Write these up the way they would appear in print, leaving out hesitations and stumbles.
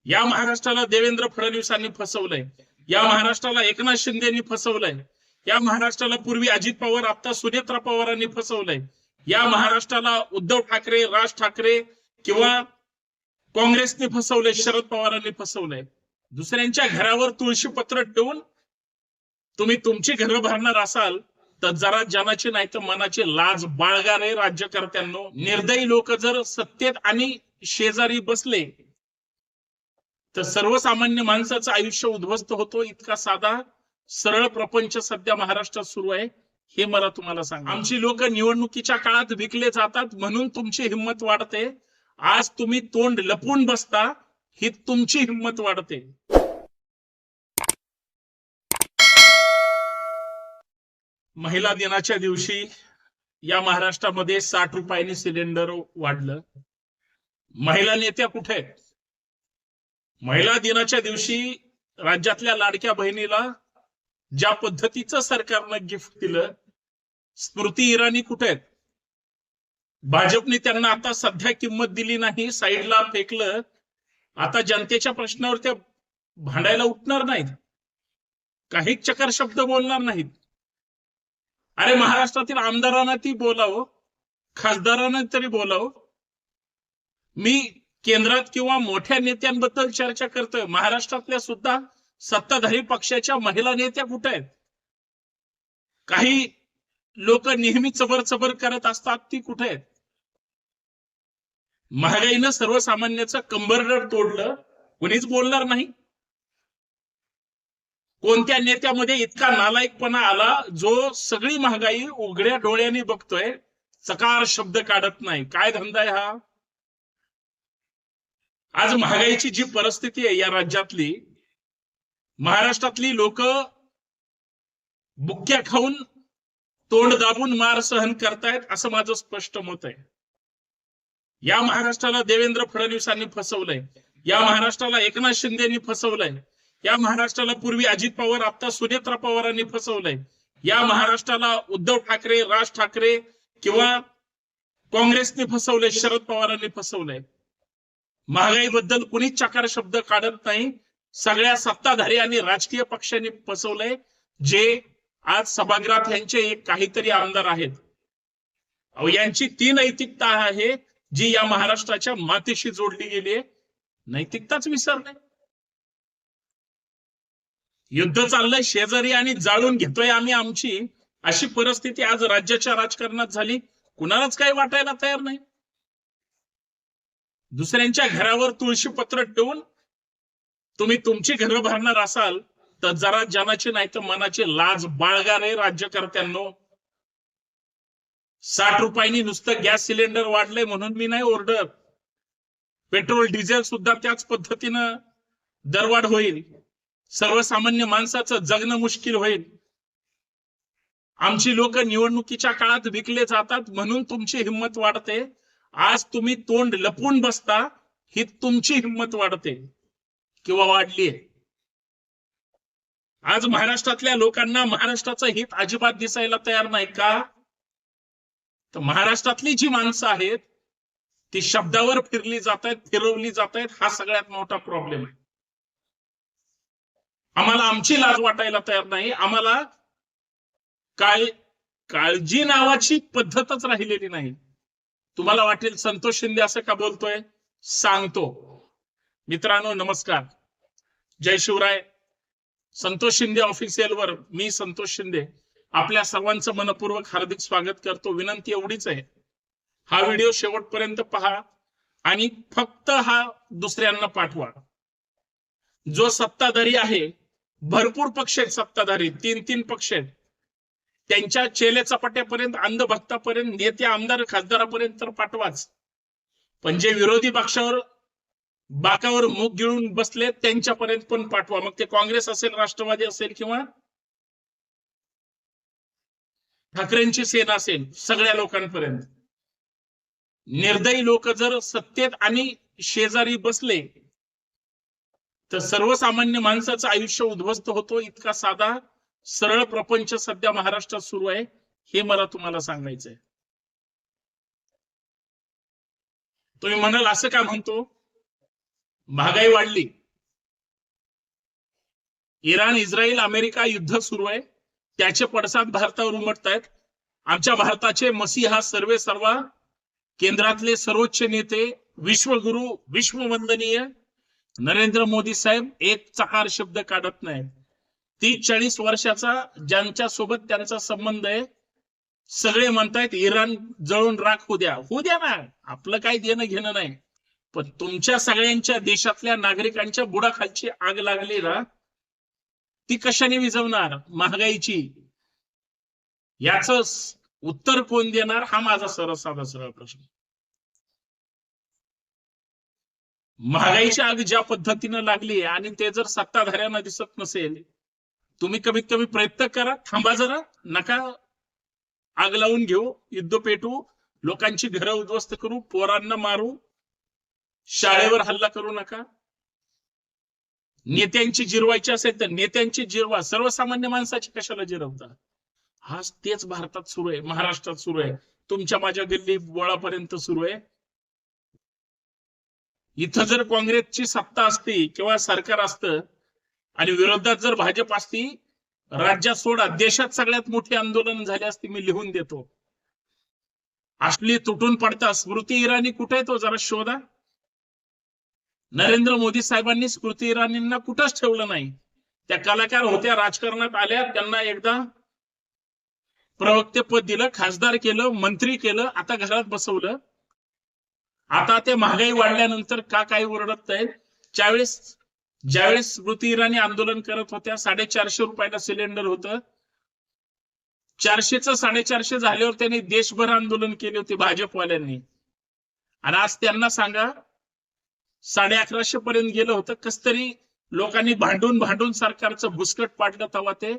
या महाराष्ट्राला देवेंद्र फडणवीसांनी फसवलंय, या महाराष्ट्राला एकनाथ शिंदेनी फसवलंय, या महाराष्ट्राला पूर्वी अजित पवार आता सुनेत्रा पवारांनी फसवलंय, या महाराष्ट्राला उद्धव ठाकरे, राज ठाकरे किंवा काँग्रेसने फसवलंय, शरद पवारांनी फसवलंय. दुसऱ्यांच्या घरावर तुळशी पत्र ठेवून तुम्ही तुमची घरं भरणार असाल तर जरा जनाची नाही तर मनाची लाज बाळगा रे राज्यकर्त्यांनो. निर्दयी लोक जर सत्तेत आणि शेजारी बसले तर सर्वसामान्य माणसाचं आयुष्य उद्ध्वस्त होतो. इतका साधा सरळ प्रपंच सध्या महाराष्ट्रात सुरू आहे, हे मला तुम्हाला सांगा. आमची लोक निवडणुकीच्या काळात विकले जातात म्हणून तुमची हिंमत वाढते. आज तुम्ही तोंड लपवून बसता, ही तुमची हिंमत वाढते. महिला दिनाच्या दिवशी या महाराष्ट्रामध्ये 60 रुपयांनी सिलेंडर वाढलं. महिला नेत्या कुठे आहेत? महिला दिनाच्या दिवशी राज्यातल्या लाडक्या बहिणीला ज्या पद्धतीचं सरकारनं गिफ्ट दिलं, स्मृती इराणी कुठे आहेत? भाजपने त्यांना आता सध्या किंमत दिली नाही, साईडला फेकलं. आता जनतेच्या प्रश्नावर ते भांडायला उठणार नाहीत, काही चकार शब्द बोलणार नाहीत. अरे महाराष्ट्रातील आमदारांना ती बोलावं, खासदारांना तरी बोलावं. मी केंद्रात किंवा मोठ्या नेत्यांबद्दल चर्चा करतोय, महाराष्ट्रातल्या सुद्धा सत्ताधारी पक्षाच्या महिला नेत्या कुठे आहेत? काही लोक नेहमी चबर करत असतात, ती कुठे आहेत? महागाईनं सर्वसामान्याचं कंबरडं तोडलं, कोणीच बोलणार नाही. कोणत्या नेत्यामध्ये इतका नालायकपणा आला जो सगळी महागाई उघड्या डोळ्यांनी बघतोय, चकार शब्द काढत नाही? काय धंदा आहे हा? आज महागाईची जी परिस्थिती आहे या राज्यातली, महाराष्ट्रातली लोक बुक्क्या खाऊन तोंड दाबून मार सहन करतायत, असं माझं स्पष्ट मत आहे. या महाराष्ट्राला देवेंद्र फडणवीसांनी फसवलंय, या महाराष्ट्राला एकनाथ शिंदेनी फसवलंय, या महाराष्ट्राला पूर्वी अजित पवार आता सुनेत्रा पवारांनी फसवलंय, या महाराष्ट्राला उद्धव ठाकरे, राज ठाकरे किंवा काँग्रेसने फसवलंय, शरद पवारांनी फसवलंय. महागाईबद्दल कुणीच चकार शब्द काढत नाही. सगळ्या सत्ताधारी आणि राजकीय पक्षांनी फसवलंय, जे आज सभागृहात यांचे एक काहीतरी आमदार आहेत. यांची ती नैतिकता आहे जी या महाराष्ट्राच्या मातीशी जोडली गेली आहे. नैतिकताच विसरले. युद्ध चाललंय शेजारी आणि जाळून घेतोय आम्ही आमची, अशी परिस्थिती आज राज्याच्या राजकारणात झाली. कुणालाच काही वाटायला तयार नाही. दुसऱ्यांच्या घरावर तुळशी पत्र ठेवून तुम्ही तुमची घरं भरणार असाल तर जरा जनाची नाही तर मनाची लाज बाळगा रे राज्यकर्त्यांनो. 60 रुपयांनी नुसतं गॅस सिलेंडर वाढलंय म्हणून मी नाही ओरडत. पेट्रोल डिझेल सुद्धा त्याच पद्धतीनं दरवाढ होईल. सर्वसामान्य माणसाचं जगणं मुश्किल होईल. आमची लोक निवडणुकीच्या काळात विकले जातात म्हणून तुमची हिंमत वाढते. आज तुम्ही तोंड लपवून बसता, ही तुमची हिंमत वाढते किंवा वाढलीये. आज महाराष्ट्रातल्या लोकांना महाराष्ट्राचं हित अजिबात दिसायला तयार नाही का? तर महाराष्ट्रातली जी माणसं आहेत ती शब्दावर फिरली जात आहेत, फिरवली जात आहेत. हा सगळ्यात मोठा प्रॉब्लेम आहे. आम्हाला आमची लाज वाटायला तयार नाही. आम्हाला काळजी नावाची पद्धतच राहिलेली नाही. तुम्हाला वाटेल संतोष शिंदे असं का बोलतोय, सांगतो. मित्रांनो नमस्कार, जय शिवराय. संतोष शिंदे ऑफिशियलवर मी संतोष शिंदे आपल्या सर्वांचं मनपूर्वक हार्दिक स्वागत करतो. विनंती एवढीच आहे, हा व्हिडिओ शेवटपर्यंत पहा आणि फक्त हा दुसऱ्यांना पाठवा. जो सत्ताधारी आहे, भरपूर पक्ष आहेत सत्ताधारी, 3 पक्ष आहेत, त्यांच्या चेले चपाट्यापर्यंत, अंधभक्तापर्यंत, नेते आमदार खासदारापर्यंत तर पाठवाच. पण जे विरोधी पक्षावर बाकावर मुख गिळून बसले त्यांच्यापर्यंत पण पाठवा. मग ते काँग्रेस असेल, राष्ट्रवादी असेल किंवा ठाकरेंची सेना असेल, सगळ्या लोकांपर्यंत. निर्दयी लोक जर सत्तेत आणि शेजारी बसले तर सर्वसामान्य माणसाचं आयुष्य उद्ध्वस्त होतो. इतका साधा सरळ प्रपंच सध्या महाराष्ट्रात सुरू आहे, हे मला तुम्हाला सांगायचंय. तुम्ही म्हणाल असं का म्हणतो? महागाई वाढली. इराण, इस्रायल, अमेरिका युद्ध सुरू आहे. त्याचे पडसाद भारतावर उमटत आहेत. आमच्या भारताचे मसीहा, सर्वे सर्वा, केंद्रातले सर्वोच्च नेते, विश्वगुरु, विश्ववंदनीय नरेंद्र मोदी साहेब एक चकार शब्द काढत नाहीत. 30-40 वर्षाचा ज्यांच्या सोबत त्यांचा संबंध आहे, सगळे म्हणतायत इराण जळून राख होऊ द्या ना, आपलं काही देणं घेणं नाही. पण तुमच्या सगळ्यांच्या देशातल्या नागरिकांच्या बुडाखालची आग लागली ना, ती कशाने विझवणार? महागाईची. याच उत्तर कोण देणार, हा माझा साधा सरळ प्रश्न. महागाईची आग ज्या पद्धतीनं लागली आणि ते जर सत्ताधाऱ्यांना दिसत नसेल, तुम्ही कमीत कमी प्रयत्न करा, थांबा जरा, नका आग लावून घेऊ, युद्ध पेटू, लोकांची घरं उद्ध्वस्त करू, पोरांना मारू, शाळेवर हल्ला करू नका. नेत्यांची जिरवायची असेल तर नेत्यांची जिरवा, सर्वसामान्य माणसाची कशाला जिरवता? हा तेच भारतात सुरू आहे, महाराष्ट्रात सुरू आहे, तुमच्या माझ्या गल्ली बोळापर्यंत सुरू आहे. इथं जर काँग्रेसची सत्ता असती किंवा सरकार असतं आणि विरोधात जर भाजप असती, राज्यात सोडा देशात सगळ्यात मोठी आंदोलन झाली असती, मी लिहून देतो. असली तुटून पडता. स्मृती इराणी कुठे आहे तो जरा शोधा. नरेंद्र मोदी साहेबांनी स्मृती इराणींना कुठंच ठेवलं नाही. त्या कलाकार होत्या, राजकारणात आल्या, त्यांना एकदा प्रवक्तेपद दिलं, खासदार केलं, मंत्री केलं, आता घरात बसवलं. आता ते महागाई वाढल्यानंतर का काय ओरडत आहेत? ज्यावेळेस स्मृती इराणी आंदोलन करत होत्या, 450 रुपयाला सिलेंडर होतं. 400चं 450 झाल्यावर त्यांनी देशभर आंदोलन केले होते भाजपवाल्यांनी. आणि आज त्यांना सांगा 1150 पर्यंत गेलं होतं. कस तरी लोकांनी भांडून सरकारचं भुसकट पाडलं, तेव्हा ते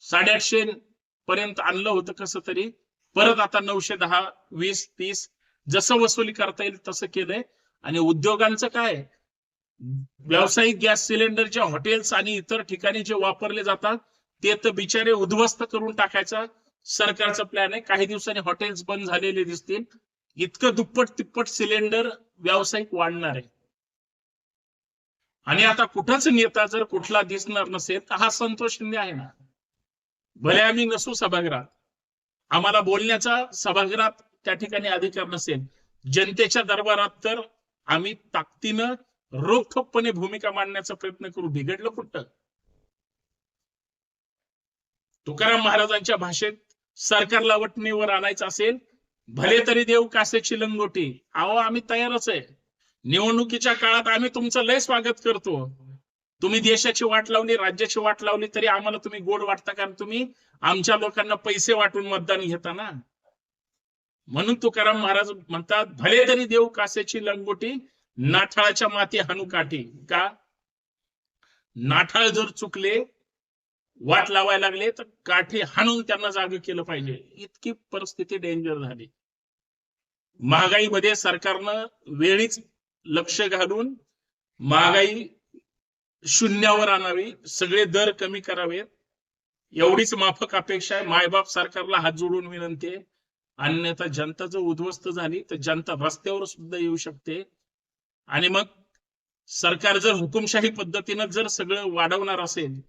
850 पर्यंत आणलं होतं कसं तरी. परत आता 910, 20, 30 जसं वसुली करता येईल तसं केलंय. आणि उद्योगांचं काय? व्यावसायिक गॅस सिलेंडरच्या हॉटेल्स आणि इतर ठिकाणी जे वापरले जातात ते तर बिचारे उद्ध्वस्त करून टाकायचा सरकारचा प्लॅन आहे. काही दिवसांनी हॉटेल्स बंद झालेले दिसतील. इतकं दुप्पट तिप्पट सिलेंडर व्यावसायिक वाढणार आहे. आणि आता कुठंच नेता जर कुठला दिसणार नसेल तर हा संतोष शिंदे आहे ना. भले आम्ही नसू सभागृहात, आम्हाला बोलण्याचा सभागृहात त्या ठिकाणी अधिकार नसेल, जनतेच्या दरबारात तर आम्ही ताकदीनं रोखठोकपणे भूमिका मांडण्याचा प्रयत्न करू. बिघडलं कुठं? तुकाराम महाराजांच्या भाषेत सरकारला वटणीवर आणायचं असेल, भले तरी देऊ कासेची लंगोटी. अहो, आम्ही तयारच आहे. निवडणुकीच्या काळात आम्ही तुमचं लय स्वागत करतो. तुम्ही देशाची वाट लावली, राज्याची वाट लावली, तरी आम्हाला तुम्ही गोड वाटता, कारण तुम्ही आमच्या लोकांना पैसे वाटून मतदान घेता ना. म्हणून तुकाराम महाराज म्हणतात, भले तरी देऊ कासेची लंगोटी, नाठाळाच्या माती हाणू काठी. का? नाठाळ जर चुकले, वाट लावायला लागले, तर काठी हाणून त्यांना जाग केलं पाहिजे. इतकी परिस्थिती डेंजर झाली. महागाईमध्ये सरकारनं वेळीच लक्ष घालून महागाई शून्यावर आणावी, सगळे दर कमी करावेत, एवढीच माफक अपेक्षा आहे. मायबाप सरकारला हात जोडून विनंती आहे. अन्यथा जनता जर उद्ध्वस्त झाली तर जनता रस्त्यावर सुद्धा येऊ शकते. आणि मग सरकार जर हुकुमशाही पद्धतीनं जर सगळं वाढवणार असेल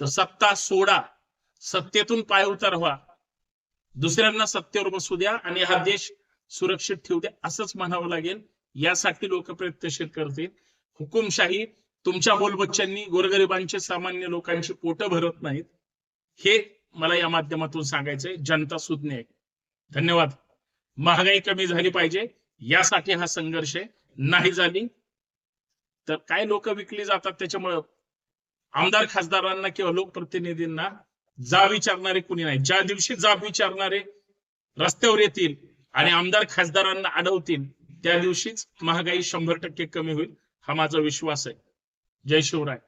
तर सत्ता सोडा, सत्तेतून पायउतार व्हा, दुसऱ्यांना सत्तेवर बसू द्या आणि हा देश सुरक्षित ठेवू द्या, असंच म्हणावं लागेल. यासाठी लोक प्रयत्नशील करतील. हुकुमशाही तुमच्या बोलबच्च्यांनी गोरगरिबांचे, सामान्य लोकांची पोटं भरत नाहीत, हे मला या माध्यमातून सांगायचंय. जनता सुज्ञ आहे. धन्यवाद. महागाई कमी झाली पाहिजे, यासाठी हा संघर्ष आहे. नाही झाली तर काय लोक विकली जातात. त्याच्यामुळं आमदार खासदारांना किंवा लोकप्रतिनिधींना जाब विचारणारे कुणी नाही. ज्या दिवशी जाब विचारणारे रस्त्यावर येतील आणि आमदार खासदारांना अडवतील, त्या दिवशीच महागाई 100% कमी होईल, हा माझा विश्वास आहे. जय शिवराय.